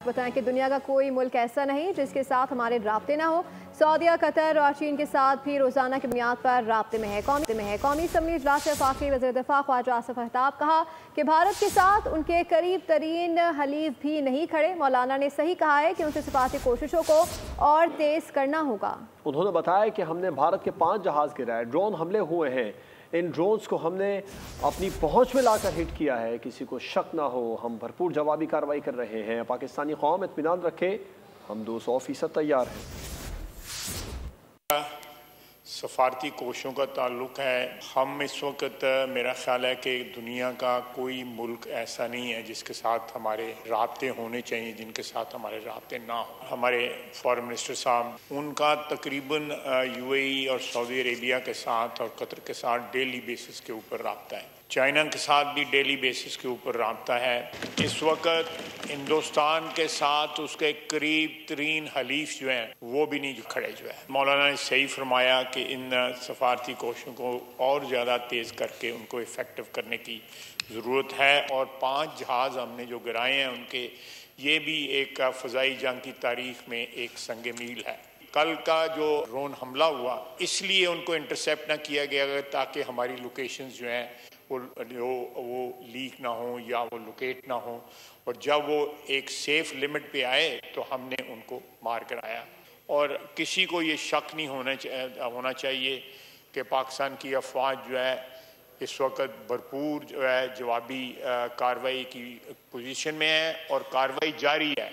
بتائیں کہ دنیا کا کوئی ملک ایسا نہیں جس کے ساتھ ہمارے رابطے نہ ہو۔ سعودیہ، قطر اور چین کے ساتھ بھی روزانہ کی بنیاد پر رابطے میں ہے۔ قومی اسمبلی اجلاس وفاقی وزیر دفاع خواجہ آصف اہتاب کہا کہ بھارت کے ساتھ ان کے قریب ترین حلیف بھی نہیں کھڑے۔ مولانا نے صحیح کہا ہے کہ ان سے سفارتی کوششوں کو اور تیز کرنا ہوگا۔ انہوں نے بتایا کہ ہم نے بھارت کے 5 جہاز گرائے، ڈرون حملے ہوئے ہیں، ان ڈرونز کو ہم نے اپنی پہنچ میں لا کر ہٹ کیا ہے، کسی کو شک نہ ہو، ہم بھرپور جوابی کارروائی کر رہے ہیں۔ پاکستانی قوم اطمینان رکھے، ہم 200% تیار ہیں۔ سفارتی کوششوں کا تعلق ہے، ہم اس وقت میرا خیال ہے کہ دنیا کا کوئی ملک ایسا نہیں ہے جس کے ساتھ ہمارے رابطے ہونے چاہیے جن کے ساتھ ہمارے رابطے نہ ہوں۔ ہمارے فارن منسٹر صاحب، ان کا تقریباً یو اے ای اور سعودی عربیہ کے ساتھ اور قطر کے ساتھ ڈیلی بیسس کے اوپر رابطہ ہے، چائنا کے ساتھ بھی ڈیلی بیسس کے اوپر رابطہ ہے۔ اس وقت ہندوستان کے ساتھ اس کے قریب ترین حلیف جو ہیں وہ بھی نہیں کھڑے جو ہے۔ مولانا نے صحیح فرمایا کہ ان سفارتی کوششوں کو اور زیادہ تیز کر کے ان کو افیکٹو کرنے کی ضرورت ہے، اور 5 جہاز ہم نے جو گرائے ہیں ان کے، یہ بھی ایک فضائی جنگ کی تاریخ میں ایک سنگ میل ہے۔ کل کا جو ڈرون حملہ ہوا اس لیے ان کو انٹرسیپٹ نہ کیا گیا تاکہ ہماری لوکیشنز جو ہیں وہ لیک نہ ہوں یا وہ لوکیٹ نہ ہوں، اور جب وہ ایک سیف لمٹ پہ آئے تو ہم نے ان کو مار کرایا۔ اور کسی کو یہ شک نہیں ہونا چاہیے کہ پاکستان کی افواج جو ہے اس وقت بھرپور جو ہے جوابی کارروائی کی پوزیشن میں ہے اور کارروائی جاری ہے،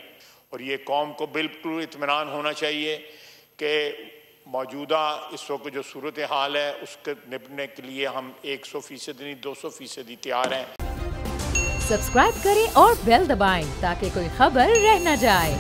اور یہ قوم کو بالکل اطمینان ہونا چاہیے کہ موجودہ اس وقت جو صورتحال ہے اس کے نپٹنے کے لیے ہم 100% نہیں 200% تیار ہیں۔ سبسکرائب کریں اور بیل دبائیں تاکہ کوئی خبر رہ نہ جائے۔